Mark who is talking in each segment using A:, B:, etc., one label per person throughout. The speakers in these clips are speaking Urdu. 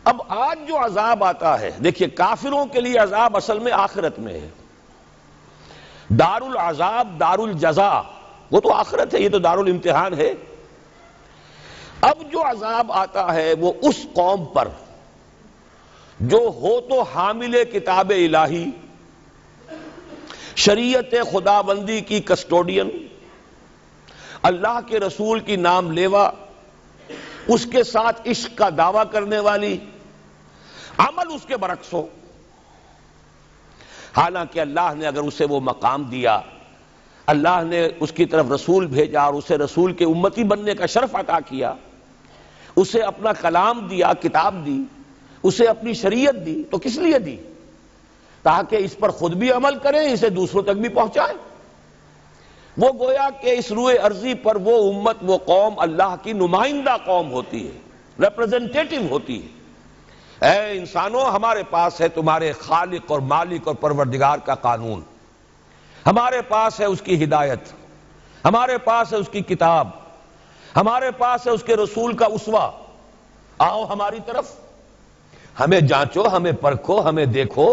A: اب آج جو عذاب آتا ہے، دیکھیے کافروں کے لیے عذاب اصل میں آخرت میں ہے. دار العذاب دار الجزا وہ تو آخرت ہے، یہ تو دار الامتحان ہے. اب جو عذاب آتا ہے وہ اس قوم پر جو ہو تو حامل کتاب الہی، شریعت خدا بندی کی کسٹوڈین، اللہ کے رسول کی نام لیوا، اس کے ساتھ عشق کا دعویٰ کرنے والی، عمل اس کے برعکس ہو. حالانکہ اللہ نے اگر اسے وہ مقام دیا، اللہ نے اس کی طرف رسول بھیجا اور اسے رسول کے امتی بننے کا شرف عطا کیا، اسے اپنا کلام دیا، کتاب دی، اسے اپنی شریعت دی، تو کس لیے دی؟ تاکہ اس پر خود بھی عمل کریں، اسے دوسروں تک بھی پہنچائیں. وہ گویا کہ اس روئے ارضی پر وہ امت، وہ قوم اللہ کی نمائندہ قوم ہوتی ہے، ریپرزنٹیٹو ہوتی ہے. اے انسانوں، ہمارے پاس ہے تمہارے خالق اور مالک اور پروردگار کا قانون، ہمارے پاس ہے اس کی ہدایت، ہمارے پاس ہے اس کی کتاب، ہمارے پاس ہے اس کے رسول کا اسوہ. آؤ ہماری طرف، ہمیں جانچو، ہمیں پرکھو، ہمیں دیکھو،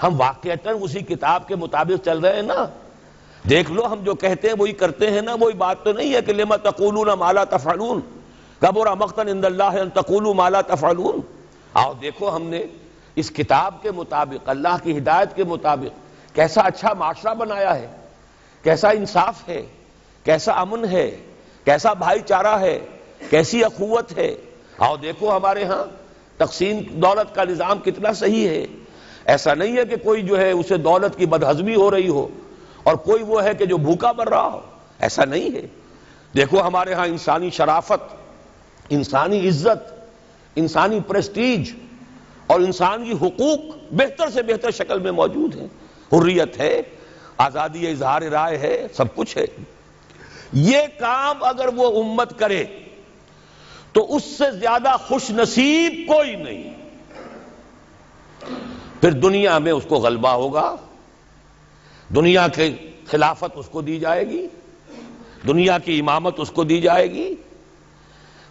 A: ہم واقعتاً اسی کتاب کے مطابق چل رہے ہیں نا. دیکھ لو ہم جو کہتے ہیں وہی کرتے ہیں نا. وہی بات تو نہیں ہے کہ لما تقولون ما لا تفعلون کبر مقتا عند اللہ ان تقولوا ما لا تفعلون. آؤ دیکھو ہم نے اس کتاب کے مطابق، اللہ کی ہدایت کے مطابق کیسا اچھا معاشرہ بنایا ہے، کیسا انصاف ہے، کیسا امن ہے، کیسا بھائی چارہ ہے، کیسی اخوت ہے. آؤ دیکھو ہمارے ہاں تقسیم دولت کا نظام کتنا صحیح ہے. ایسا نہیں ہے کہ کوئی جو ہے اسے دولت کی بدہضمی ہو رہی ہو اور کوئی وہ ہے کہ جو بھوکا مر رہا ہو، ایسا نہیں ہے. دیکھو ہمارے ہاں انسانی شرافت، انسانی عزت، انسانی پریسٹیج اور انسانی حقوق بہتر سے بہتر شکل میں موجود ہیں. حریت ہے، آزادی اظہار رائے ہے، سب کچھ ہے. یہ کام اگر وہ امت کرے تو اس سے زیادہ خوش نصیب کوئی نہیں. پھر دنیا میں اس کو غلبہ ہوگا، دنیا کی خلافت اس کو دی جائے گی، دنیا کی امامت اس کو دی جائے گی،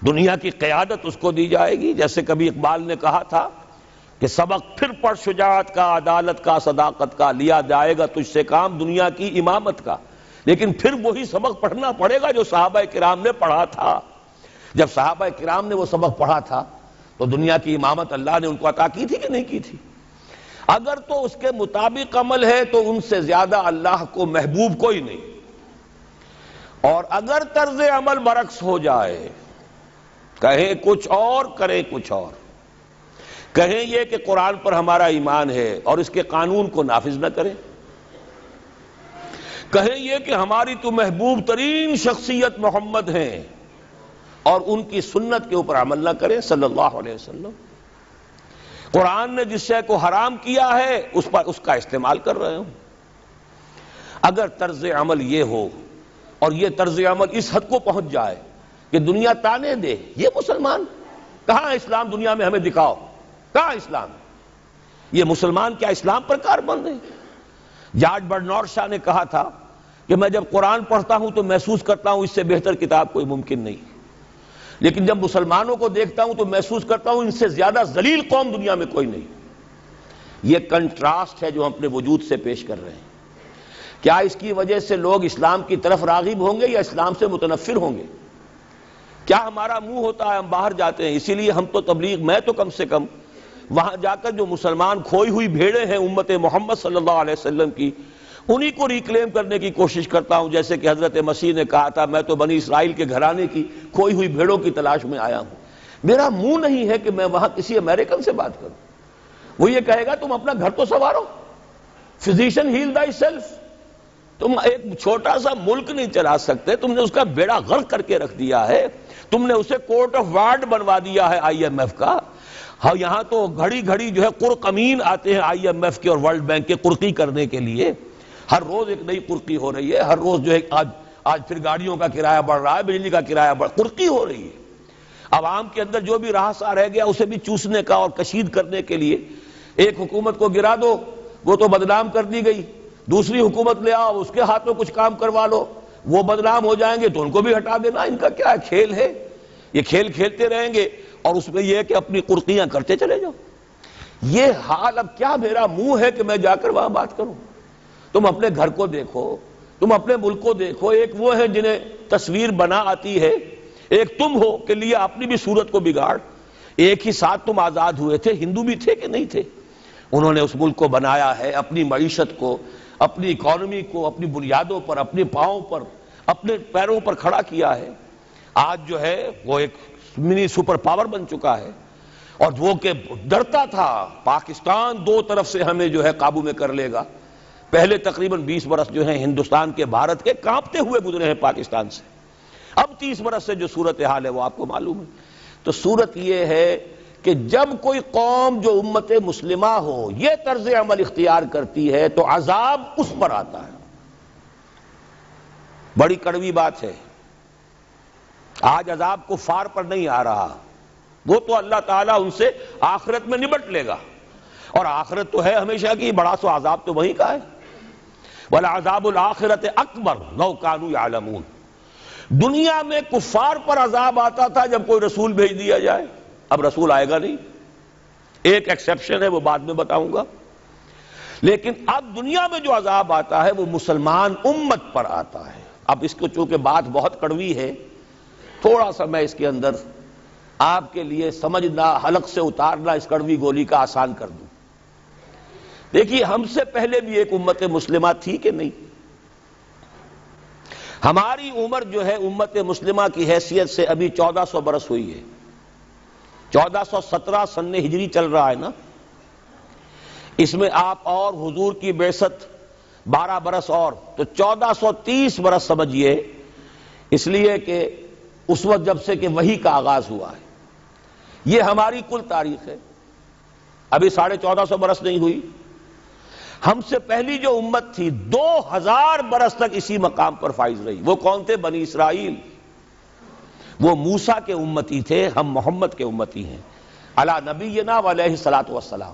A: دنیا کی قیادت اس کو دی جائے گی. جیسے کبھی اقبال نے کہا تھا کہ سبق پھر پڑھ شجاعت کا، عدالت کا، صداقت کا، لیا جائے گا تجھ سے کام دنیا کی امامت کا. لیکن پھر وہی سبق پڑھنا پڑے گا جو صحابہ کرام نے پڑھا تھا. جب صحابہ کرام نے وہ سبق پڑھا تھا تو دنیا کی امامت اللہ نے ان کو عطا کی تھی کہ نہیں کی تھی؟ اگر تو اس کے مطابق عمل ہے تو ان سے زیادہ اللہ کو محبوب کوئی نہیں. اور اگر طرز عمل برعکس ہو جائے، کہیں کچھ اور کریں کچھ اور، کہیں یہ کہ قرآن پر ہمارا ایمان ہے اور اس کے قانون کو نافذ نہ کریں، کہیں یہ کہ ہماری تو محبوب ترین شخصیت محمد ہیں اور ان کی سنت کے اوپر عمل نہ کریں صلی اللہ علیہ وسلم. قرآن نے جس شے کو حرام کیا ہے اس پر اس کا استعمال کر رہے ہوں. اگر طرز عمل یہ ہو اور یہ طرز عمل اس حد کو پہنچ جائے کہ دنیا تانے دے یہ مسلمان کہاں اسلام، دنیا میں ہمیں دکھاؤ کہاں اسلام. یہ مسلمان کیا اسلام پر کاربند ہیں؟ جارج برنارڈ شاہ نے کہا تھا کہ میں جب قرآن پڑھتا ہوں تو محسوس کرتا ہوں اس سے بہتر کتاب کوئی ممکن نہیں، لیکن جب مسلمانوں کو دیکھتا ہوں تو محسوس کرتا ہوں ان سے زیادہ ذلیل قوم دنیا میں کوئی نہیں. یہ کنٹراسٹ ہے جو ہم اپنے وجود سے پیش کر رہے ہیں. کیا اس کی وجہ سے لوگ اسلام کی طرف راغب ہوں گے یا اسلام سے متنفر ہوں گے؟ کیا ہمارا منہ ہوتا ہے ہم باہر جاتے ہیں؟ اسی لیے ہم تو تبلیغ، میں تو کم سے کم وہاں جا کر جو مسلمان کھوئی ہوئی بھیڑیں ہیں امت محمد صلی اللہ علیہ وسلم کی، انہی کو ریکلیم کرنے کی کوشش کرتا ہوں. جیسے کہ حضرت مسیح نے کہا تھا میں تو بنی اسرائیل کے گھرانے کی کھوئی ہوئی بھیڑوں کی تلاش میں آیا ہوں. میرا منہ نہیں ہے کہ میں وہاں کسی امریکن سے بات کروں. وہ یہ کہے گا تم اپنا گھر تو سنوارو، فزیشن ہیل تھائی سیلف. تم ایک چھوٹا سا ملک نہیں چلا سکتے، تم نے اس کا بیڑا غرق کر کے رکھ دیا ہے. تم نے اسے کورٹ آف وارڈ بنوا دیا ہے IMF کا. ہاں یہاں تو گھڑی گھڑی جو ہے قرقمین آتے ہیں IMF کے اور ورلڈ بینک کے قرقی کرنے کے لیے. ہر روز ایک نئی قرقی ہو رہی ہے، ہر روز جو ہے آج پھر گاڑیوں کا کرایہ بڑھ رہا ہے، بجلی کا کرایہ قرقی ہو رہی ہے. عوام کے اندر جو بھی رہا رہ گیا اسے بھی چوسنے کا اور کشید کرنے کے لیے ایک حکومت کو گرا دو، وہ تو بدنام کر دی گئی، دوسری حکومت لے آؤ، اس کے ہاتھ میں کچھ کام کروا لو، وہ بدنام ہو جائیں گے تو ان کو بھی ہٹا دینا. ان کا کیا کھیل ہے؟ یہ کھیل کھیلتے رہیں گے اور اس میں یہ ہے کہ اپنی قرقیاں کرتے چلے جاؤ. یہ حال اب کیا میرا منہ ہے کہ میں جا کر وہاں بات کروں؟ تم اپنے گھر کو دیکھو، تم اپنے ملک کو دیکھو. ایک وہ ہے جنہیں تصویر بنا آتی ہے، ایک تم ہو کہ لیا اپنی بھی صورت کو بگاڑ. ایک ہی ساتھ تم آزاد ہوئے تھے، ہندو بھی تھے کہ نہیں تھے. انہوں نے اس ملک کو بنایا ہے، اپنی معیشت کو، اپنی اکانومی کو اپنی بنیادوں پر، اپنے پاؤں پر، اپنے پیروں پر کھڑا کیا ہے. آج جو ہے وہ ایک منی سپر پاور بن چکا ہے. اور وہ کہ ڈرتا تھا پاکستان دو طرف سے ہمیں جو ہے قابو میں کر لے گا. پہلے تقریباً 20 برس جو ہیں ہندوستان کے، بھارت کے کانپتے ہوئے گزرے ہیں پاکستان سے. اب 30 برس سے جو صورتحال ہے وہ آپ کو معلوم ہے. تو صورت یہ ہے کہ جب کوئی قوم جو امت مسلمہ ہو یہ طرز عمل اختیار کرتی ہے تو عذاب اس پر آتا ہے. بڑی کڑوی بات ہے. آج عذاب کفار پر نہیں آ رہا، وہ تو اللہ تعالیٰ ان سے آخرت میں نبٹ لے گا. اور آخرت تو ہے ہمیشہ کی، بڑا سو عذاب تو وہی کا ہے. وَلَعَذَابُ الْآخِرَةِ أَكْبَرُ لَوْ كَانُوا يَعْلَمُونَ. دنیا میں کفار پر عذاب آتا تھا جب کوئی رسول بھیج دیا جائے، اب رسول آئے گا نہیں. ایک ایکسیپشن ہے، وہ بعد میں بتاؤں گا. لیکن اب دنیا میں جو عذاب آتا ہے وہ مسلمان امت پر آتا ہے. اب اس کو چونکہ بات بہت کڑوی ہے، تھوڑا سا میں اس کے اندر آپ کے لیے سمجھنا، حلق سے اتارنا اس کڑوی گولی کا آسان کر دوں. دیکھیے، ہم سے پہلے بھی ایک امت مسلمہ تھی کہ نہیں؟ ہماری عمر جو ہے امت مسلمہ کی حیثیت سے ابھی 1400 برس ہوئی ہے. 1417 سن ہجری چل رہا ہے نا. اس میں آپ اور حضور کی بعثت 12 برس اور، تو 1430 برس سمجھیے. اس لیے کہ اس وقت جب سے کہ وحی کا آغاز ہوا ہے، یہ ہماری کل تاریخ ہے. ابھی 1450 برس نہیں ہوئی. ہم سے پہلی جو امت تھی 2000 برس تک اسی مقام پر فائز رہی. وہ کون تھے؟ بنی اسرائیل. وہ موسیٰ کے امتی تھے، ہم محمد کے امتی ہیں علی نبینا علیہ الصلوۃ والسلام.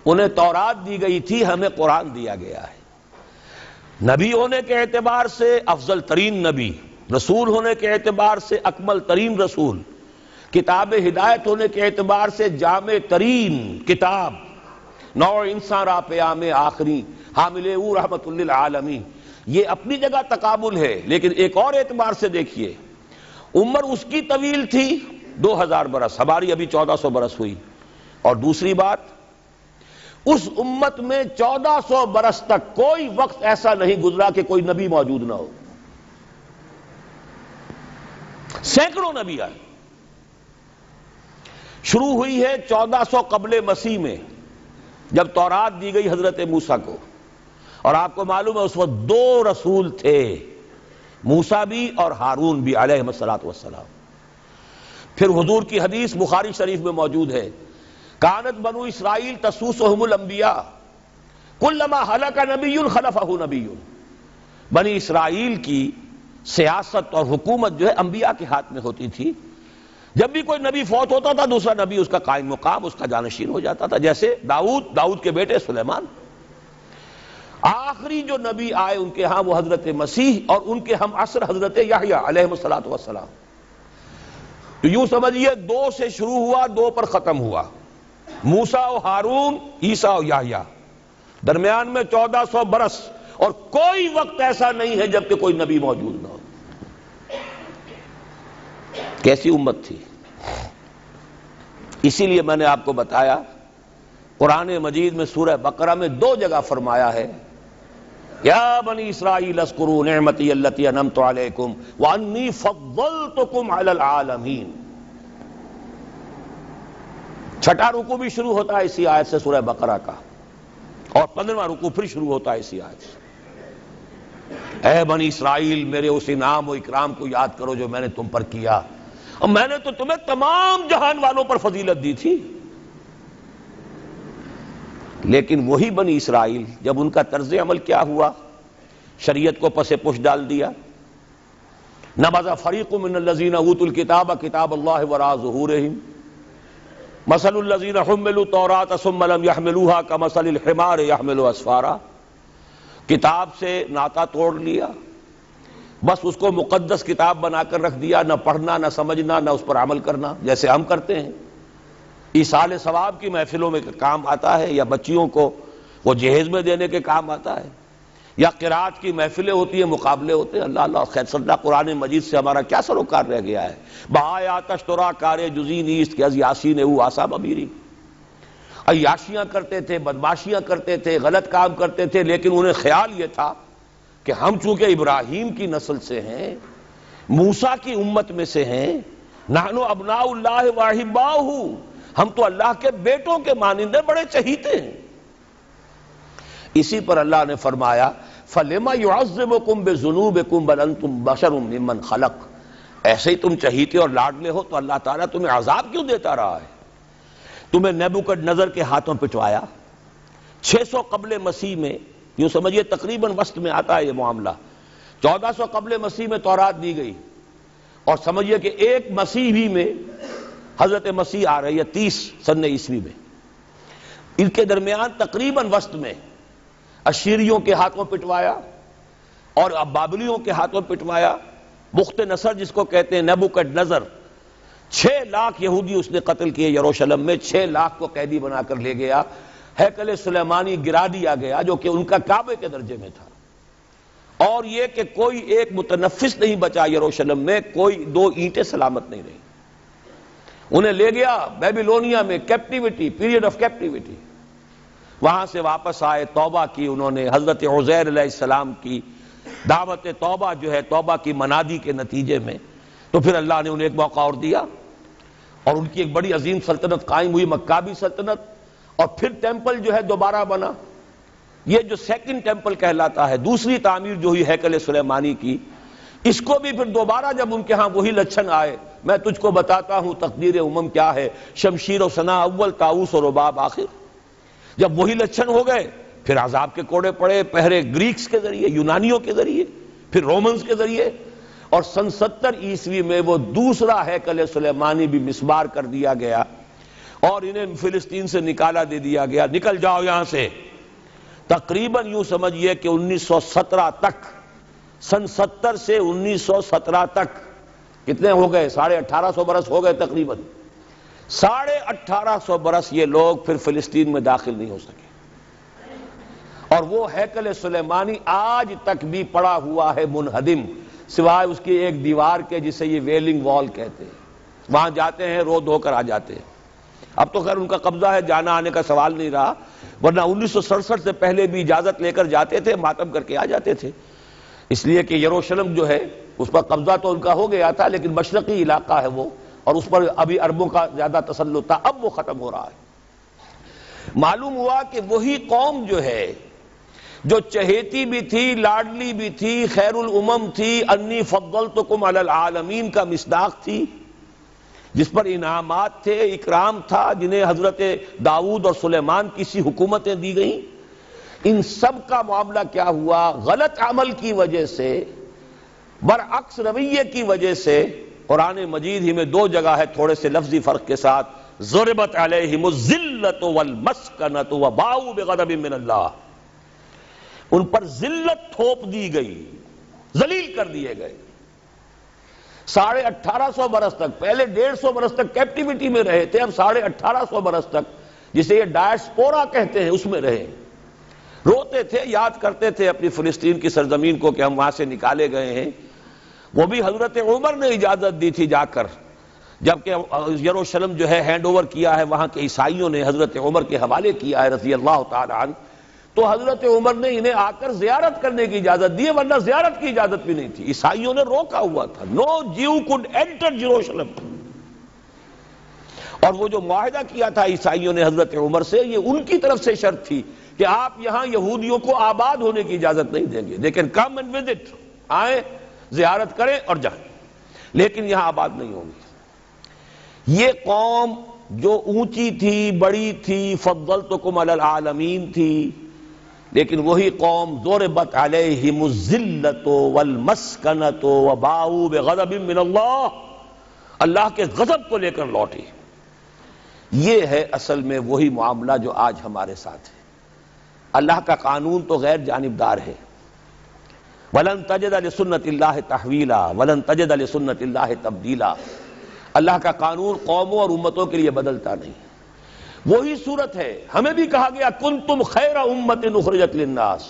A: انہیں تورات دی گئی تھی، ہمیں قرآن دیا گیا ہے. نبی ہونے کے اعتبار سے افضل ترین نبی، رسول ہونے کے اعتبار سے اکمل ترین رسول، کتاب ہدایت ہونے کے اعتبار سے جامع ترین کتاب، نوع انسان را پیام آخری، حامل او رحمت للعالمین. یہ اپنی جگہ تقابل ہے، لیکن ایک اور اعتبار سے دیکھیے، عمر اس کی طویل تھی 2000 برس، ہماری ابھی 1400 برس ہوئی. اور دوسری بات، اس امت میں 1400 برس تک کوئی وقت ایسا نہیں گزرا کہ کوئی نبی موجود نہ ہو. سینکڑوں نبی آئے. شروع ہوئی ہے 1400 قبل مسیح میں، جب تورات دی گئی حضرت موسیٰ کو. اور آپ کو معلوم ہے اس وقت 2 رسول تھے، موسیٰ بھی اور ہارون بھی علیہ السلام. پھر حضور کی حدیث بخاری شریف میں موجود ہے، کانت بنو اسرائیل تسوسہم الانبیاء کلما ہلک نبی خلفہ نبی. بنی اسرائیل کی سیاست اور حکومت جو ہے انبیاء کے ہاتھ میں ہوتی تھی. جب بھی کوئی نبی فوت ہوتا تھا دوسرا نبی اس کا قائم مقام، اس کا جانشین ہو جاتا تھا. جیسے داؤد کے بیٹے سلیمان. آخری جو نبی آئے ان کے ہاں وہ حضرت مسیح، اور ان کے ہم عصر حضرت یحییٰ علیہ السلام. تو یوں سمجھیے 2 سے شروع ہوا، 2 پر ختم ہوا. موسیٰ و ہارون، عیسیٰ و یحییٰ. درمیان میں 1400 برس، اور کوئی وقت ایسا نہیں ہے جب کہ کوئی نبی موجود نہ ہو. کیسی امت تھی! اسی لیے میں نے آپ کو بتایا، قرآن مجید میں سورہ بقرہ میں 2 جگہ فرمایا ہے، یا بنی اسرائیل اذکروا نعمتی التی انعمت علیکم وانی فضلتکم علی العالمین. چھٹا رکوع بھی شروع ہوتا ہے اسی آیت سے سورہ بقرہ کا، اور 15واں رکوع پھر شروع ہوتا ہے اسی آیت سے. اے بنی اسرائیل، میرے اس انعام و اکرام کو یاد کرو جو میں نے تم پر کیا، اور میں نے تو تمہیں تمام جہان والوں پر فضیلت دی تھی. لیکن وہی بنی اسرائیل جب ان کا طرز عمل کیا ہوا، شریعت کو پس پش ڈال دیا. نبذ فریق من الذین اوتوا الکتاب کتاب اللہ وراء ظہورہم مثل الذین حملوا التوراۃ ثم لم يحملوها كمثل الحمار يحمل اسفارا. کتاب سے ناطہ توڑ لیا، بس اس کو مقدس کتاب بنا کر رکھ دیا، نہ پڑھنا، نہ سمجھنا، نہ اس پر عمل کرنا، جیسے ہم کرتے ہیں۔ ایصال ثواب کی محفلوں میں کام آتا ہے، یا بچیوں کو وہ جہیز میں دینے کے کام آتا ہے، یا قرات کی محفلیں ہوتی ہیں، مقابلے ہوتے ہیں۔ اللہ اللہ خیر صلی اللہ، قرآن مجید سے ہمارا کیا سروکار رہ گیا ہے؟ بہائے آتش ترا کار جزی نیست کہ از یاسین او آسا بمیری۔ عیاشیاں کرتے تھے، بدماشیاں کرتے تھے، غلط کام کرتے تھے، لیکن انہیں خیال یہ تھا کہ ہم چونکہ ابراہیم کی نسل سے ہیں، موسیٰ کی امت میں سے ہیں، نحن ابناء اللہ واحباؤہ، ہم تو اللہ کے بیٹوں کے مانند ہیں، بڑے چہیتے ہیں۔ اسی پر اللہ نے فرمایا فَلِمَ يُعَذِّبُكُمْ بِذُنُوبِكُمْ بَلْ أَنْتُمْ بَشَرٌ مِّمَّنْ خَلَقَ، ایسے ہی تم چہیتے اور لاڈلے ہو تو اللہ تعالیٰ تمہیں عذاب کیوں دیتا رہا ہے؟ تمہیں نیبوکڈنیزر کے ہاتھوں پٹوایا 600 قبل مسیح میں، یوں سمجھیے تقریباً وسط میں آتا ہے یہ معاملہ، 1400 قبل مسیح میں تورات دی گئی، اور سمجھیے کہ ایک مسیحی میں حضرت مسیح آ رہی ہے 30 سن عیسوی میں، ان کے درمیان تقریباً وسط میں اشیریوں کے ہاتھوں پٹوایا اور بابلیوں کے ہاتھوں پٹوایا۔ بخت نصر جس کو کہتے ہیں، نیبوکڈنیزر، 6 لاکھ یہودی اس نے قتل کیے یروشلم میں، 6 لاکھ کو قیدی بنا کر لے گیا، ہیکل سلیمانی گرا دیا گیا جو کہ ان کا کعبے کے درجے میں تھا، اور یہ کہ کوئی ایک متنفس نہیں بچا یروشلم میں، کوئی 2 اینٹیں سلامت نہیں رہی، انہیں لے گیا بیبیلونیا میں، کیپٹیوٹی، پیریڈ آف کیپٹیوٹی۔ وہاں سے واپس آئے، توبہ کی انہوں نے، حضرت عزیر علیہ السلام کی دعوت توبہ جو ہے، توبہ کی منادی کے نتیجے میں، تو پھر اللہ نے انہیں ایک موقع اور دیا، اور ان کی ایک بڑی عظیم سلطنت قائم ہوئی، مکابی سلطنت، اور پھر ٹیمپل جو ہے دوبارہ بنا، یہ جو سیکنڈ ٹیمپل کہلاتا ہے، دوسری تعمیر جو ہوئی ہیکل سلیمانی کی، اس کو بھی پھر دوبارہ جب ان کے ہاں وہی لچھن آئے، میں تجھ کو بتاتا ہوں تقدیر امم کیا ہے، شمشیر و ثنا اول، طاؤس و رباب آخر، جب وہی لچھن ہو گئے پھر عذاب کے کوڑے پڑے، پہلے گریکس کے ذریعے، یونانیوں کے ذریعے، پھر رومنز کے ذریعے، اور سن 70 عیسوی میں وہ دوسرا ہیکل سلیمانی بھی مسمار کر دیا گیا، اور انہیں فلسطین سے نکالا دے دیا گیا، نکل جاؤ یہاں سے۔ تقریباً یوں سمجھیے کہ 1917 تک، سن 70 سے 1917 تک کتنے ہو گئے؟ 1850 برس ہو گئے تقریباً، 1850 برس یہ لوگ پھر فلسطین میں داخل نہیں ہو سکے، اور وہ ہیکل سلیمانی آج تک بھی پڑا ہوا ہے منہدم، سوائے اس کی ایک دیوار کے جسے یہ ویلنگ وال کہتے ہیں، وہاں جاتے ہیں رو دھو کر آ جاتے ہیں۔ اب تو خیر ان کا قبضہ ہے، جانا آنے کا سوال نہیں رہا، ورنہ 1967 سے پہلے بھی اجازت لے کر جاتے تھے، ماتم کر کے آ جاتے تھے، اس لیے کہ یروشلم جو ہے اس پر قبضہ تو ان کا ہو گیا تھا، لیکن مشرقی علاقہ ہے وہ، اور اس پر ابھی عربوں کا زیادہ تسلط تھا، اب وہ ختم ہو رہا ہے۔ معلوم ہوا کہ وہی قوم جو ہے، جو چہیتی بھی تھی، لاڈلی بھی تھی، خیر الامم تھی، انی فضلتکم علی العالمین کا مصداق تھی، جس پر انعامات تھے، اکرام تھا، جنہیں حضرت داؤد اور سلیمان کی سی حکومتیں دی گئیں، ان سب کا معاملہ کیا ہوا؟ غلط عمل کی وجہ سے، برعکس رویے کی وجہ سے، قرآن مجید ہی میں 2 جگہ ہے تھوڑے سے لفظی فرق کے ساتھ، ضربت علیہم الذلۃ والمسکنۃ وباؤوا بغضب من اللہ، ان پر ذلت تھوپ دی گئی، ذلیل کر دیے گئے، 1850 برس تک، پہلے 150 برس تک کیپٹیوٹی میں رہے تھے، اب 1850 برس تک جسے یہ ڈائسپورا کہتے ہیں اس میں رہے، روتے تھے، یاد کرتے تھے اپنی فلسطین کی سرزمین کو کہ ہم وہاں سے نکالے گئے ہیں۔ وہ بھی حضرت عمر نے اجازت دی تھی جا کر، جبکہ یروشلم جو ہے ہینڈ اوور کیا ہے وہاں کے عیسائیوں نے، حضرت عمر کے حوالے کیا ہے رضی اللہ تعالی عنہ، تو حضرت عمر نے انہیں آ کر زیارت کرنے کی اجازت دی ہے، ورنہ زیارت کی اجازت بھی نہیں تھی، عیسائیوں نے روکا ہوا تھا، نو جیو کوڈ انٹر جیروشلم، اور وہ جو معاہدہ کیا تھا عیسائیوں نے حضرت عمر سے، یہ ان کی طرف سے شرط تھی کہ آپ یہاں یہودیوں کو آباد ہونے کی اجازت نہیں دیں گے، لیکن کم اینڈ وزٹ، آئیں زیارت کریں اور جائیں، لیکن یہاں آباد نہیں ہوں گے۔ یہ قوم جو اونچی تھی، بڑی تھی، فضلتکم علی العالمین تھی، لیکن وہی قوم ضربت علیہم الذلۃ والمسکنۃ وباؤوا بغضب من اللہ، اللہ کے غضب کو لے کر لوٹی۔ یہ ہے اصل میں وہی معاملہ جو آج ہمارے ساتھ ہے۔ اللہ کا قانون تو غیر جانبدار ہے، وَلَن تَجِدَ لِسُنَّتِ اللَّهِ تَحْوِيلًا وَلَن تَجِدَ لِسُنَّتِ اللَّهِ تَبْدِيلًا۔ اللہ کا قانون قوموں اور امتوں کے لیے بدلتا نہیں۔ وہی صورت ہے، ہمیں بھی کہا گیا کنتم خیر امت اخرجت للناس،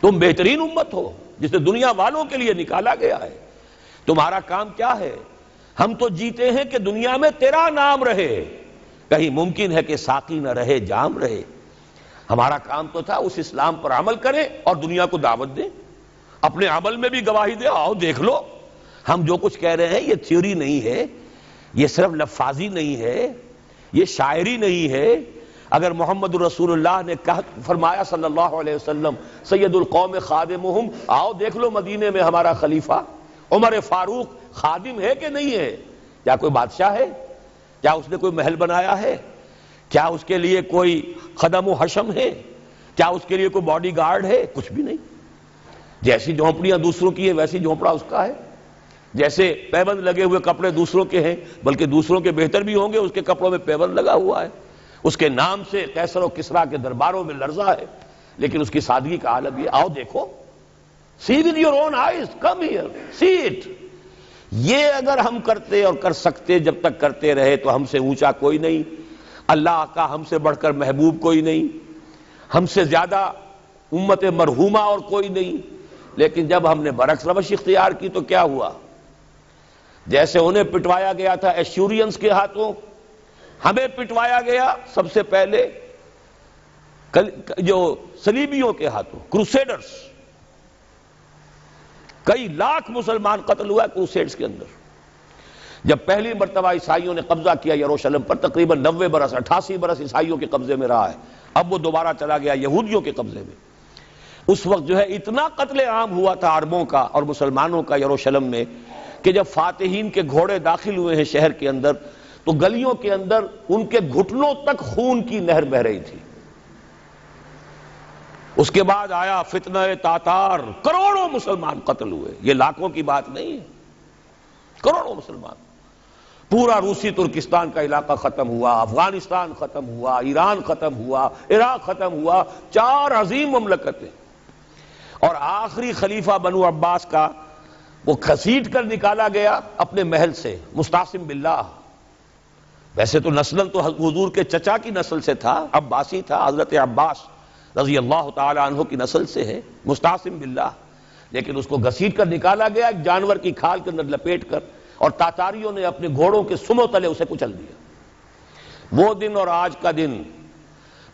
A: تم بہترین امت ہو جسے دنیا والوں کے لیے نکالا گیا ہے۔ تمہارا کام کیا ہے؟ ہم تو جیتے ہیں کہ دنیا میں تیرا نام رہے، کہیں ممکن ہے کہ ساقی نہ رہے جام رہے۔ ہمارا کام تو تھا اس اسلام پر عمل کریں اور دنیا کو دعوت دیں، اپنے عمل میں بھی گواہی دیں، آؤ دیکھ لو ہم جو کچھ کہہ رہے ہیں یہ تھیوری نہیں ہے، یہ صرف لفاظی نہیں ہے، یہ شاعری نہیں ہے۔ اگر محمد رسول اللہ نے فرمایا صلی اللہ علیہ وسلم سید القوم خادمہم، آؤ دیکھ لو مدینے میں ہمارا خلیفہ عمر فاروق خادم ہے کہ نہیں ہے؟ کیا کوئی بادشاہ ہے؟ کیا اس نے کوئی محل بنایا ہے؟ کیا اس کے لیے کوئی خدم و حشم ہے؟ کیا اس کے لیے کوئی باڈی گارڈ ہے؟ کچھ بھی نہیں۔ جیسی جھونپڑیاں دوسروں کی ہے ویسی جھونپڑا اس کا ہے، جیسے پیبند لگے ہوئے کپڑے دوسروں کے ہیں بلکہ دوسروں کے بہتر بھی ہوں گے، اس کے کپڑوں میں پیبند لگا ہوا ہے، اس کے نام سے قیصر و کسریٰ کے درباروں میں لرزہ ہے، لیکن اس کی سادگی کا عالم یہ، آؤ دیکھو، see with your own eyes, come here, see it۔ یہ اگر ہم کرتے اور کر سکتے، جب تک کرتے رہے تو ہم سے اونچا کوئی نہیں، اللہ کا ہم سے بڑھ کر محبوب کوئی نہیں، ہم سے زیادہ امت مرحومہ اور کوئی نہیں۔ لیکن جب ہم نے برعکس روش اختیار کی تو کیا ہوا؟ جیسے انہیں پٹوایا گیا تھا ایشورینس کے ہاتھوں، ہمیں پٹوایا گیا سب سے پہلے جو صلیبیوں کے ہاتھوں، کروسیڈرز۔ کئی لاکھ مسلمان قتل ہوا کروسیڈز کے اندر۔ جب پہلی مرتبہ عیسائیوں نے قبضہ کیا یروشلم پر، تقریباً 90 برس 88 برس عیسائیوں کے قبضے میں رہا ہے، اب وہ دوبارہ چلا گیا یہودیوں کے قبضے میں۔ اس وقت جو ہے اتنا قتل عام ہوا تھا عربوں کا اور مسلمانوں کا یروشلم میں کہ جب فاتحین کے گھوڑے داخل ہوئے ہیں شہر کے اندر تو گلیوں کے اندر ان کے گھٹنوں تک خون کی نہر بہہ رہی تھی۔ اس کے بعد آیا فتنہ تاتار، کروڑوں مسلمان قتل ہوئے، یہ لاکھوں کی بات نہیں ہے، کروڑوں مسلمان۔ پورا روسی ترکستان کا علاقہ ختم ہوا، افغانستان ختم ہوا، ایران ختم ہوا، عراق ختم ہوا، 4 عظیم مملکتیں۔ اور آخری خلیفہ بنو عباس کا وہ گھسیٹ کر نکالا گیا اپنے محل سے، مستعصم باللہ۔ ویسے تو نسلاً تو حضور کے چچا کی نسل سے تھا، عباسی تھا، حضرت عباس رضی اللہ تعالی عنہ کی نسل سے ہے، مستعصم باللہ، لیکن اس کو گھسیٹ کر نکالا گیا ایک جانور کی کھال کے اندر لپیٹ کر، اور تاتاریوں نے اپنے گھوڑوں کے سموں تلے اسے کچل دیا۔ وہ دن اور آج کا دن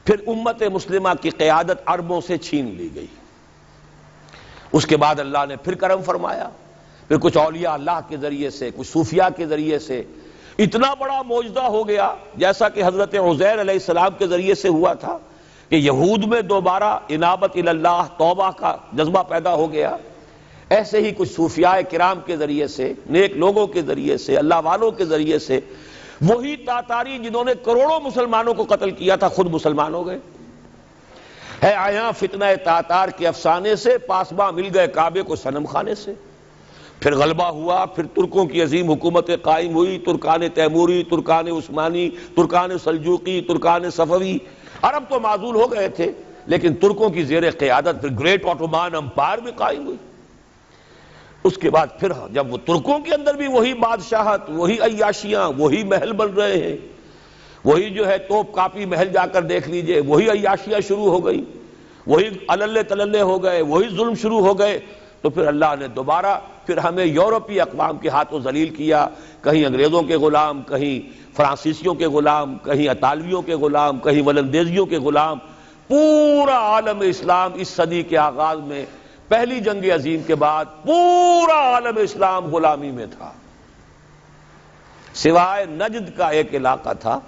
A: پھر امت مسلمہ کی قیادت عربوں سے چھین لی گئی۔ اس کے بعد اللہ نے پھر کرم فرمایا، پھر کچھ اولیاء اللہ کے ذریعے سے، کچھ صوفیاء کے ذریعے سے اتنا بڑا معجزہ ہو گیا، جیسا کہ حضرت عزیر علیہ السلام کے ذریعے سے ہوا تھا کہ یہود میں دوبارہ انابت اللہ، توبہ کا جذبہ پیدا ہو گیا۔ ایسے ہی کچھ صوفیاء کرام کے ذریعے سے، نیک لوگوں کے ذریعے سے، اللہ والوں کے ذریعے سے، وہی تاتاری جنہوں نے کروڑوں مسلمانوں کو قتل کیا تھا خود مسلمان ہو گئے۔ ہے آیا فتنہ تاتار کے افسانے سے، پاسباں مل گئے کعبے کو صنم خانے سے۔ پھر غلبہ ہوا، پھر ترکوں کی عظیم حکومت قائم ہوئی، ترکان تیموری، Terken Usmani, Terken Seljuqi, Terken صفوی۔ عرب تو معزول ہو گئے تھے لیکن ترکوں کی زیر قیادت پھر گریٹ آٹومان امپائر بھی قائم ہوئی۔ اس کے بعد پھر جب وہ ترکوں کے اندر بھی وہی بادشاہت، وہی عیاشیاں، وہی محل بن رہے ہیں، وہی جو ہے توپ کاپی محل جا کر دیکھ لیجئے، وہی عیاشیاں شروع ہو گئی، وہی اللے تللے ہو گئے، وہی ظلم شروع ہو گئے، تو پھر اللہ نے دوبارہ پھر ہمیں یورپی اقوام کے ہاتھوں ذلیل کیا، کہیں انگریزوں کے غلام، کہیں فرانسیسیوں کے غلام، کہیں اطالویوں کے غلام، کہیں ولندیزیوں کے غلام۔ پورا عالم اسلام اس صدی کے آغاز میں پہلی جنگ عظیم کے بعد پورا عالم اسلام غلامی میں تھا، سوائے نجد کا ایک علاقہ تھا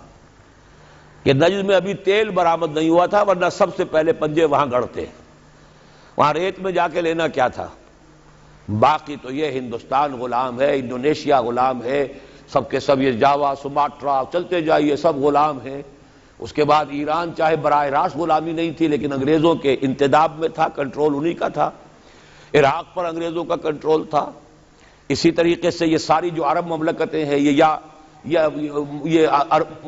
A: کہ نجد میں ابھی تیل برآمد نہیں ہوا تھا، ورنہ سب سے پہلے پنجے وہاں گڑتے، وہاں ریت میں جا کے لینا کیا تھا۔ باقی تو یہ ہندوستان غلام ہے، انڈونیشیا غلام ہے، سب کے سب یہ جاوا، سماٹرا، چلتے جائیے سب غلام ہیں۔ اس کے بعد ایران چاہے براہ راست غلامی نہیں تھی لیکن انگریزوں کے انتداب میں تھا، کنٹرول انہی کا تھا۔ عراق پر انگریزوں کا کنٹرول تھا۔ اسی طریقے سے یہ ساری جو عرب مملکتیں ہیں یہ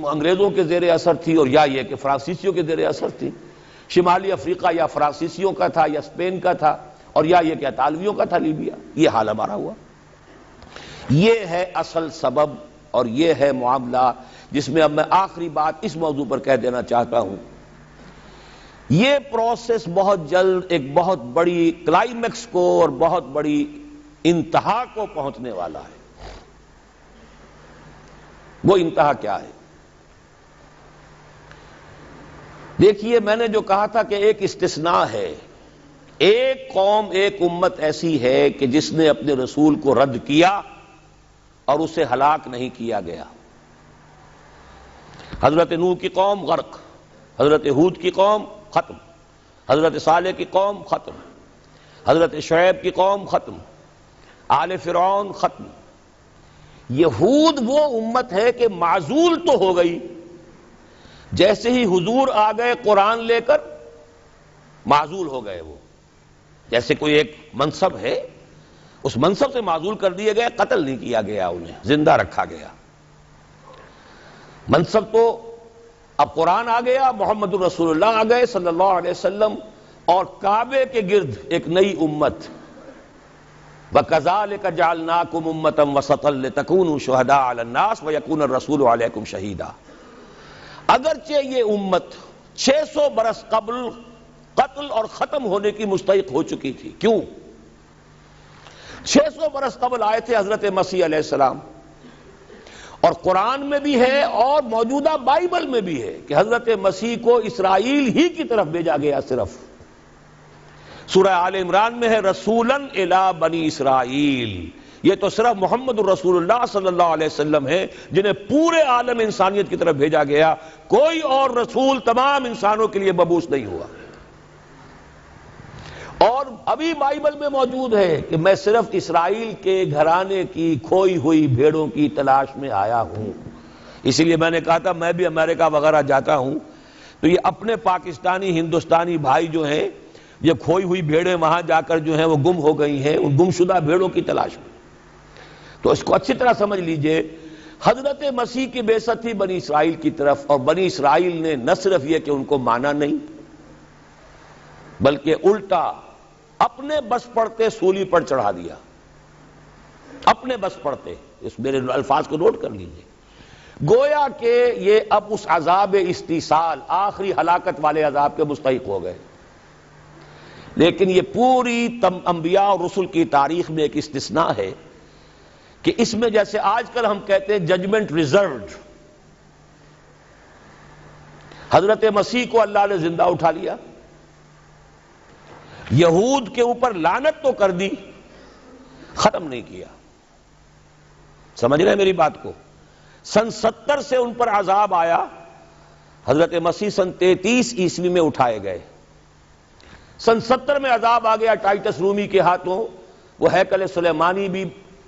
A: انگریزوں کے زیر اثر تھی، اور یا یہ کہ فرانسیسیوں کے زیر اثر تھی۔ شمالی افریقہ یا فرانسیسیوں کا تھا یا اسپین کا تھا، اور یا یہ کیا تالویوں کا تھا لیبیا، یہ حال ہمارا ہوا۔ یہ ہے اصل سبب اور یہ ہے معاملہ جس میں اب میں آخری بات اس موضوع پر کہہ دینا چاہتا ہوں۔ یہ پروسیس بہت جلد ایک بہت بڑی کلائمیکس کو اور بہت بڑی انتہا کو پہنچنے والا ہے۔ وہ انتہا کیا ہے؟ دیکھیے، میں نے جو کہا تھا کہ ایک استثناء ہے، ایک قوم ایک امت ایسی ہے کہ جس نے اپنے رسول کو رد کیا اور اسے ہلاک نہیں کیا گیا۔ حضرت نوح کی قوم غرق، حضرت ہود کی قوم ختم، حضرت صالح کی قوم ختم، حضرت شعیب کی قوم ختم، آل فرعون ختم۔ یہود وہ امت ہے کہ معزول تو ہو گئی، جیسے ہی حضور آ گئے قرآن لے کر معزول ہو گئے۔ وہ جیسے کوئی ایک منصب ہے، اس منصب سے معزول کر دیے گئے، قتل نہیں کیا گیا، انہیں زندہ رکھا گیا۔ منصب تو اب قرآن آ گیا، محمد الرسول اللہ آ گئے صلی اللہ علیہ وسلم، اور کعبے کے گرد ایک نئی امت۔ وَكَذَلِكَ جَعَلْنَاكُمْ أُمَّةً وَسَطًا لِتَكُونُوا شُهَدَاءَ عَلَى النَّاسِ وَيَكُونَ الرَّسُولُ عَلَيْكُمْ شَهِيدًا۔ اگرچہ یہ امت 600 برس قبل قتل اور ختم ہونے کی مستحق ہو چکی تھی۔ کیوں؟ 600 برس قبل آئے تھے حضرت مسیح علیہ السلام، اور قرآن میں بھی ہے اور موجودہ بائبل میں بھی ہے کہ حضرت مسیح کو اسرائیل ہی کی طرف بھیجا گیا۔ صرف سورہ آل عمران میں ہے رسولاً الی بنی اسرائیل، یہ تو صرف محمد الرسول اللہ صلی اللہ علیہ وسلم ہے جنہیں پورے عالم انسانیت کی طرف بھیجا گیا، کوئی اور رسول تمام انسانوں کے لیے مبعوث نہیں ہوا۔ اور ابھی بائبل میں موجود ہے کہ میں صرف اسرائیل کے گھرانے کی کھوئی ہوئی بھیڑوں کی تلاش میں آیا ہوں۔ اسی لیے میں نے کہا تھا میں بھی امریکہ وغیرہ جاتا ہوں تو یہ اپنے پاکستانی ہندوستانی بھائی جو ہیں، یہ کھوئی ہوئی بھیڑیں وہاں جا کر جو ہیں وہ گم ہو گئی ہیں، ان گمشدہ بھیڑوں کی تلاش میں۔ تو اس کو اچھی طرح سمجھ لیجئے، حضرت مسیح کی بعثت تھی بنی اسرائیل کی طرف، اور بنی اسرائیل نے نہ صرف یہ کہ ان کو مانا نہیں، بلکہ الٹا اپنے بس پڑتے سولی پر چڑھا دیا۔ اپنے بس پڑتے، اس میرے الفاظ کو نوٹ کر لیجئے، گویا کہ یہ اب اس عذاب استیصال، آخری ہلاکت والے عذاب کے مستحق ہو گئے۔ لیکن یہ پوری انبیاء اور رسل کی تاریخ میں ایک استثناء ہے کہ اس میں جیسے آج کل ہم کہتے ہیں ججمنٹ ریزروڈ، حضرت مسیح کو اللہ نے زندہ اٹھا لیا، یہود کے اوپر لعنت تو کر دی، ختم نہیں کیا۔ سمجھ رہے ہیں میری بات کو؟ سن 70 سے ان پر عذاب آیا، حضرت مسیح سن 33 عیسوی میں اٹھائے گئے۔ سن 70 میں عذاب آ گیا ٹائٹس رومی کے ہاتھوں، وہ ہیکل سلیمانی بھی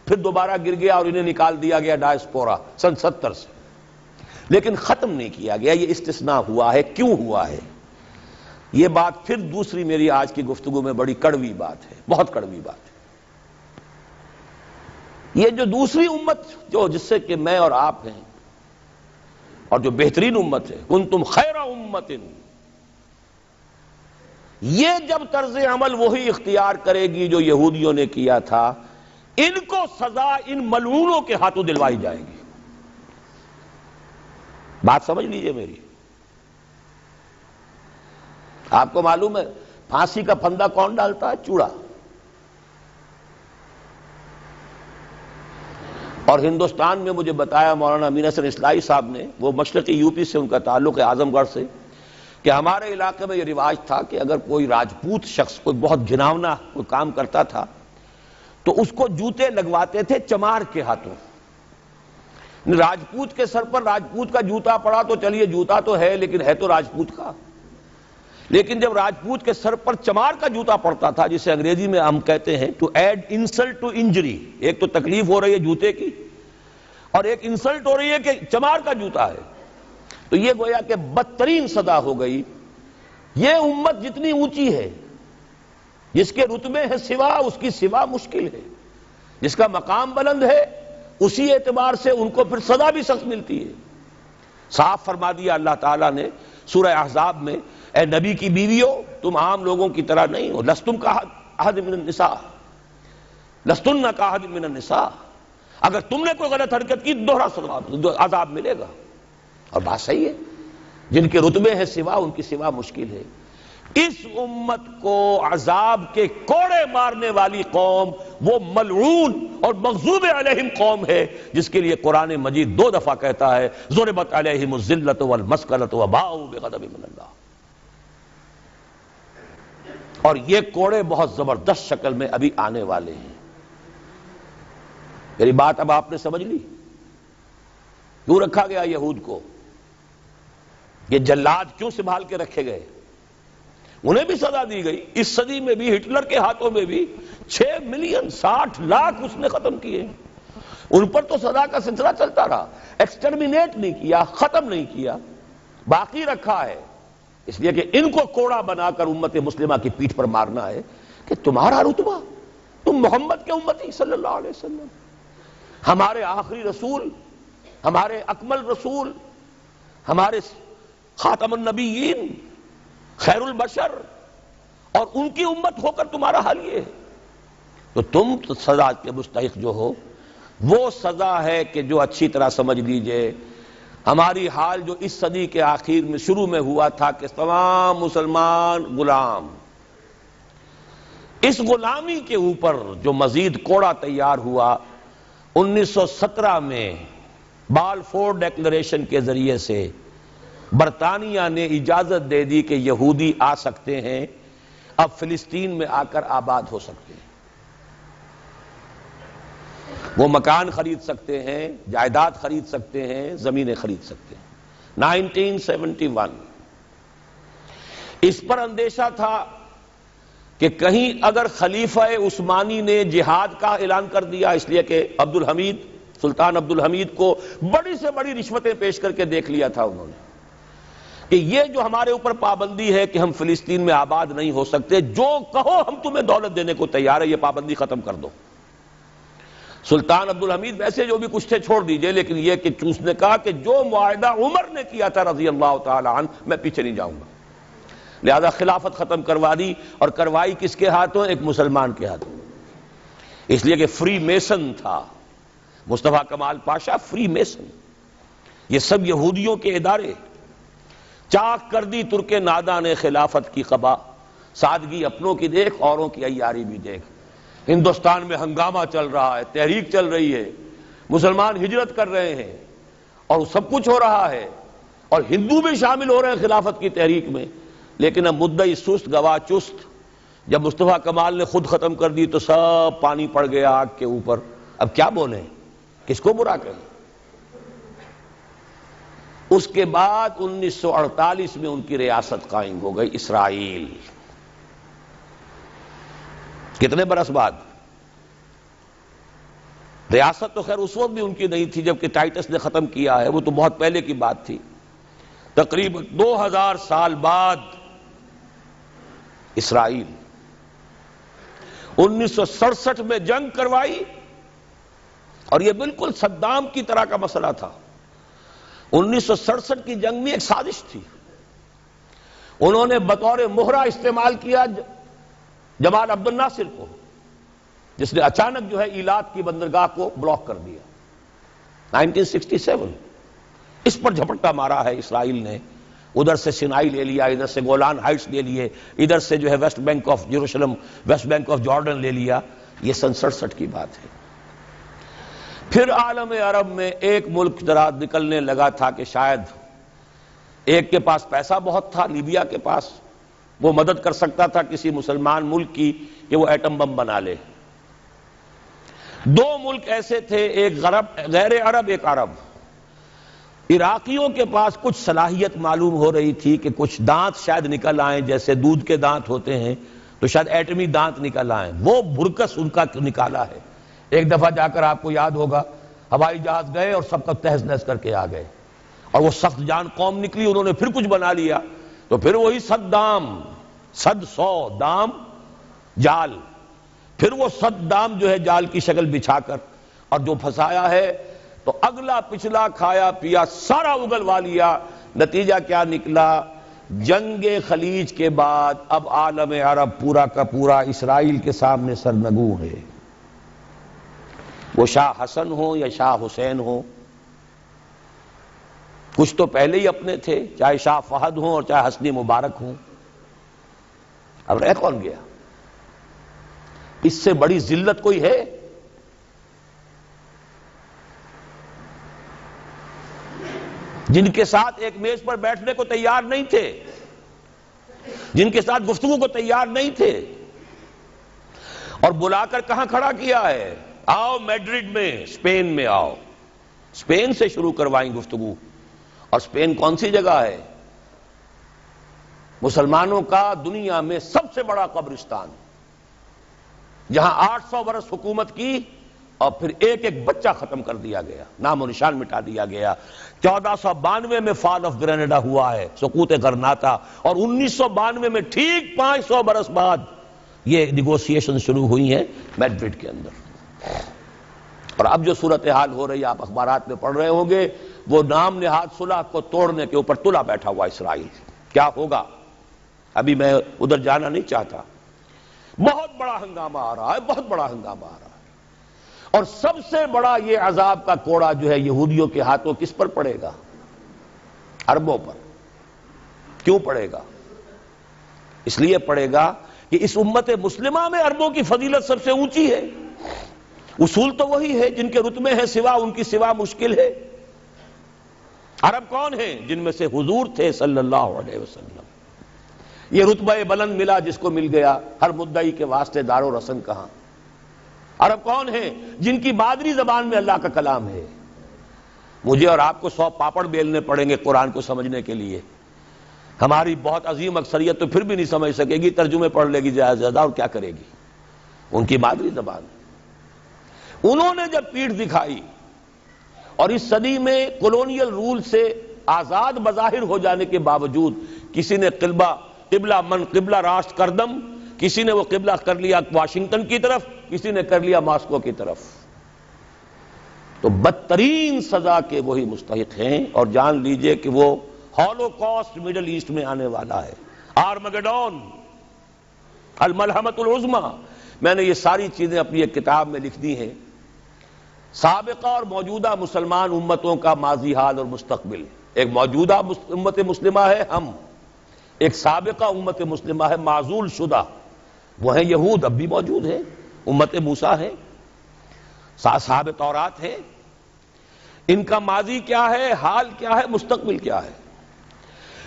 A: پھر دوبارہ گر گیا اور انہیں نکال دیا گیا ڈائسپورا سن 70 سے، لیکن ختم نہیں کیا گیا۔ یہ استثناء ہوا ہے۔ کیوں ہوا ہے؟ یہ بات پھر دوسری میری آج کی گفتگو میں بڑی کڑوی بات ہے، بہت کڑوی بات ہے۔ یہ جو دوسری امت جس سے کہ میں اور آپ ہیں، اور جو بہترین امت ہے، کنتم خیر امت، یہ جب طرز عمل وہی اختیار کرے گی جو یہودیوں نے کیا تھا، ان کو سزا ان ملعونوں کے ہاتھوں دلوائی جائے گی۔ بات سمجھ لیجئے میری۔ آپ کو معلوم ہے پھانسی کا پھندا کون ڈالتا ہے؟ چوڑا۔ اور ہندوستان میں مجھے بتایا مولانا امین حسن اصلاحی صاحب نے، وہ مشرقی یو پی سے ان کا تعلق ہے، اعظم گڑھ سے، کہ ہمارے علاقے میں یہ رواج تھا کہ اگر کوئی راجپوت شخص کوئی بہت گھناؤنا کوئی کام کرتا تھا تو اس کو جوتے لگواتے تھے چمار کے ہاتھوں۔ راجپوت کے سر پر راجپوت کا جوتا پڑا تو چلیے جوتا تو ہے، لیکن ہے تو راجپوت کا۔ لیکن جب راجپوت کے سر پر چمار کا جوتا پڑتا تھا، جسے انگریزی میں ہم کہتے ہیں to add insult to injury, ایک تو تکلیف ہو رہی ہے جوتے کی، اور ایک انسلٹ ہو رہی ہے کہ چمار کا جوتا ہے، تو یہ گویا کہ بدترین سزا ہو گئی۔ یہ امت جتنی اونچی ہے، جس کے رتبے ہے سوا، اس کی سوا مشکل ہے، جس کا مقام بلند ہے اسی اعتبار سے ان کو پھر سزا بھی سخت ملتی ہے۔ صاف فرما دیا اللہ تعالیٰ نے سورہ احزاب میں، اے نبی کی بیویوں، تم عام لوگوں کی طرح نہیں ہو، لستم احد من النساء لستن کاحد من النساء، اگر تم نے کوئی غلط حرکت کی دوہرا عذاب ملے گا۔ اور بات صحیح ہے، جن کے رتبے ہیں سوا، ان کی سوا مشکل ہے۔ اس امت کو عذاب کے کوڑے مارنے والی قوم وہ ملعون اور مغضوب علیہم قوم ہے، جس کے لیے قرآن مجید 2 دفعہ کہتا ہے ضربت علیہم الذلۃ والمسکنۃ وباؤوا بغضب من اللہ۔ اور یہ کوڑے بہت زبردست شکل میں ابھی آنے والے ہیں۔ میری بات اب آپ نے سمجھ لی؟ کیوں رکھا گیا یہود کو؟ یہ جلاد کیوں سنبھال کے رکھے گئے؟ انہیں بھی سزا دی گئی، اس صدی میں بھی ہٹلر کے ہاتھوں میں بھی 6 ملین 60 لاکھ اس نے ختم کیے، ان پر تو سزا کا سلسلہ چلتا رہا، ایکسٹرمینیٹ نہیں کیا، ختم نہیں کیا، باقی رکھا ہے، اس لیے کہ ان کو کوڑا بنا کر امت مسلمہ کی پیٹھ پر مارنا ہے کہ تمہارا رتبہ، تم محمد کے امتی صلی اللہ علیہ وسلم، ہمارے آخری رسول، ہمارے اکمل رسول، ہمارے خاتم النبیین، خیر البشر، اور ان کی امت ہو کر تمہارا حال یہ ہے، تو تم سزا کے مستحق جو ہو، وہ سزا ہے کہ جو اچھی طرح سمجھ لیجئے ہماری حال جو اس صدی کے آخر میں شروع میں ہوا تھا کہ تمام مسلمان غلام، اس غلامی کے اوپر جو مزید کوڑا تیار ہوا 1917 میں بالفور ڈیکلریشن کے ذریعے سے برطانیہ نے اجازت دے دی کہ یہودی آ سکتے ہیں، اب فلسطین میں آ کر آباد ہو سکتے ہیں، وہ مکان خرید سکتے ہیں، جائیداد خرید سکتے ہیں، زمینیں خرید سکتے ہیں۔ 1971 اس پر اندیشہ تھا کہ کہیں اگر خلیفہ عثمانی نے جہاد کا اعلان کر دیا، اس لیے کہ سلطان عبد الحمید کو بڑی سے بڑی رشوتیں پیش کر کے دیکھ لیا تھا انہوں نے کہ یہ جو ہمارے اوپر پابندی ہے کہ ہم فلسطین میں آباد نہیں ہو سکتے، جو کہو ہم تمہیں دولت دینے کو تیار ہے، یہ پابندی ختم کر دو۔ سلطان عبد الحمید ویسے جو بھی کچھ تھے چھوڑ دیجئے، لیکن یہ کہ اس نے کہا کہ جو معاہدہ عمر نے کیا تھا رضی اللہ تعالی عنہ، میں پیچھے نہیں جاؤں گا، لہذا خلافت ختم کروا دی، اور کروائی کس کے ہاتھوں؟ ایک مسلمان کے ہاتھوں، اس لیے کہ فری میسن تھا مصطفیٰ کمال پاشا، فری میسن، یہ سب یہودیوں کے ادارے۔ چاک کر دی ترک نادا نے خلافت کی قبا، سادگی اپنوں کی دیکھ، اوروں کی عیاری بھی دیکھ۔ ہندوستان میں ہنگامہ چل رہا ہے، تحریک چل رہی ہے، مسلمان ہجرت کر رہے ہیں، اور سب کچھ ہو رہا ہے، اور ہندو بھی شامل ہو رہے ہیں خلافت کی تحریک میں، لیکن اب مدعی سست گواہ چست، جب مصطفیٰ کمال نے خود ختم کر دی تو سب پانی پڑ گیا آگ کے اوپر، اب کیا بولیں، کس کو برا کہیں؟ اس کے بعد 1948 میں ان کی ریاست قائم ہو گئی اسرائیل۔ کتنے برس بعد؟ ریاست تو خیر اس وقت بھی ان کی نہیں تھی جبکہ ٹائٹس نے ختم کیا ہے، وہ تو بہت پہلے کی بات تھی، تقریباً 2000 سال بعد اسرائیل 1967 میں جنگ کروائی، اور یہ بالکل صدام کی طرح کا مسئلہ تھا۔ 1967 کی جنگ میں ایک سازش تھی، انہوں نے بطور مہرہ استعمال کیا جمال عبد الناصر کو، جس نے اچانک جو ہے ایلات کی بندرگاہ کو بلاک کر دیا 1967۔ اس پر جھپٹا مارا ہے اسرائیل نے، ادھر سے سینائی لے لیا، ادھر سے گولان ہائٹس لے لیے، ادھر سے جو ہے West Bank of Jerusalem, West Bank of Jordan لے لیا۔ یہ 67 کی بات ہے۔ پھر عالم عرب میں ایک ملک ذرا نکلنے لگا تھا کہ شاید ایک کے پاس پیسہ بہت تھا، لیبیا کے پاس، وہ مدد کر سکتا تھا کسی مسلمان ملک کی کہ وہ ایٹم بم بنا لے۔ 2 ملک ایسے تھے، ایک غیر عرب، ایک عرب۔ عراقیوں کے پاس کچھ صلاحیت معلوم ہو رہی تھی کہ کچھ دانت شاید نکل آئیں، جیسے دودھ کے دانت ہوتے ہیں تو شاید ایٹمی دانت نکل آئیں، وہ بھرکس ان کا نکالا ہے۔ ایک دفعہ جا کر آپ کو یاد ہوگا ہوائی جہاز گئے اور سب کا تہس نہس کر کے آ گئے، اور وہ سخت جان قوم نکلی، انہوں نے پھر کچھ بنا لیا، تو پھر وہی 100 دام، 100 دام جال، پھر وہ 100 دام جو ہے جال کی شکل بچھا کر، اور جو پھنسایا ہے تو اگلا پچھلا کھایا پیا سارا اگلوا لیا۔ نتیجہ کیا نکلا جنگ خلیج کے بعد اب عالم عرب پورا کا پورا اسرائیل کے سامنے سرنگوں ہے، وہ شاہ حسن ہو یا شاہ حسین ہو، کچھ تو پہلے ہی اپنے تھے، چاہے شاہ فہد ہوں اور چاہے حسنی مبارک ہوں، اب رہ کون گیا؟ اس سے بڑی ذلت کوئی ہے؟ جن کے ساتھ ایک میز پر بیٹھنے کو تیار نہیں تھے، جن کے ساتھ گفتگو کو تیار نہیں تھے، اور بلا کر کہاں کھڑا کیا ہے؟ آؤ میڈرڈ میں، اسپین میں آؤ، اسپین سے شروع کروائیں گفتگو۔ اور اسپین کون سی جگہ ہے؟ مسلمانوں کا دنیا میں سب سے بڑا قبرستان، جہاں 800 برس حکومت کی اور پھر ایک ایک بچہ ختم کر دیا گیا، نام و نشان مٹا دیا گیا۔ 1492 میں فال آف گرینیڈا ہوا ہے، سقوط غرناطہ، اور 1992 میں ٹھیک 500 برس بعد یہ نیگوسیشن شروع ہوئی ہیں میڈرڈ کے اندر۔ اور اب جو صورتحال ہو رہی ہے، آپ اخبارات میں پڑھ رہے ہوں گے، وہ نام نہاد صلح کو توڑنے کے اوپر تلا بیٹھا ہوا اسرائیل۔ کیا ہوگا؟ ابھی میں ادھر جانا نہیں چاہتا۔ بہت بڑا ہنگامہ آ رہا ہے، بہت بڑا ہنگامہ آ رہا ہے، اور سب سے بڑا یہ عذاب کا کوڑا جو ہے یہودیوں کے ہاتھوں کس پر پڑے گا؟ عربوں پر۔ کیوں پڑے گا؟ اس لیے پڑے گا کہ اس امت مسلمہ میں عربوں کی فضیلت سب سے اونچی ہے، اصول تو وہی ہے، جن کے رتبے ہیں سوا ان کی سوا مشکل ہے۔ عرب کون ہیں؟ جن میں سے حضور تھے صلی اللہ علیہ وسلم۔ یہ رتبہ بلند ملا جس کو مل گیا، ہر مدعی کے واسطے دار و رسن کہاں۔ عرب کون ہیں؟ جن کی مادری زبان میں اللہ کا کلام ہے۔ مجھے اور آپ کو 100 پاپڑ بیلنے پڑیں گے قرآن کو سمجھنے کے لیے، ہماری بہت عظیم اکثریت تو پھر بھی نہیں سمجھ سکے گی، ترجمے پڑھ لے گی زیادہ زیادہ، اور کیا کرے گی؟ ان کی مادری زبان۔ انہوں نے جب پیٹھ دکھائی اور اس صدی میں کولونیل رول سے آزاد بظاہر ہو جانے کے باوجود کسی نے قبلہ من قبلہ راست کردم، کسی نے وہ قبلہ کر لیا واشنگٹن کی طرف، کسی نے کر لیا ماسکو کی طرف، تو بدترین سزا کے وہی مستحق ہیں۔ اور جان لیجئے کہ وہ ہولوکاسٹ مڈل ایسٹ میں آنے والا ہے، آرمگڈون، الملحمۃ العظمیٰ۔ میں نے یہ ساری چیزیں اپنی ایک کتاب میں لکھ دی ہیں، سابقہ اور موجودہ مسلمان امتوں کا ماضی حال اور مستقبل۔ ایک موجودہ امت مسلمہ ہے ہم، ایک سابقہ امت مسلمہ ہے معزول شدہ، وہ ہیں یہود، اب بھی موجود ہیں، امت موسیٰ ہے، صاحب تورات ہے۔ ان کا ماضی کیا ہے، حال کیا ہے، مستقبل کیا ہے؟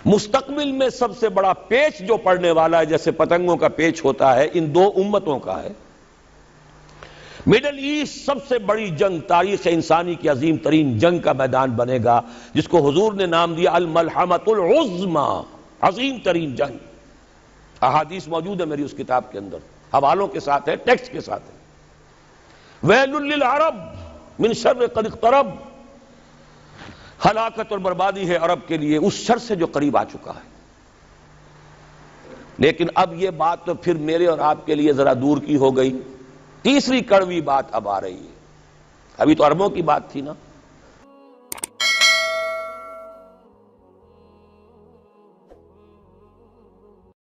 A: مستقبل میں سب سے بڑا پیچ جو پڑنے والا ہے، جیسے پتنگوں کا پیچ ہوتا ہے، ان دو امتوں کا ہے۔ مڈل ایسٹ سب سے بڑی جنگ، تاریخ انسانی کی عظیم ترین جنگ کا میدان بنے گا، جس کو حضور نے نام دیا الملحمۃ العظمیٰ، عظیم ترین جنگ۔ احادیث موجود ہے میری اس کتاب کے اندر، حوالوں کے ساتھ ہے، ٹیکسٹ کے ساتھ ہے۔ ویل للعرب من شر قد اقترب، ہلاکت اور بربادی ہے عرب کے لیے اس شر سے جو قریب آ چکا ہے۔ لیکن اب یہ بات تو پھر میرے اور آپ کے لیے ذرا دور کی ہو گئی۔ تیسری کڑوی بات اب آ رہی ہے، ابھی تو عربوں کی بات تھی نا،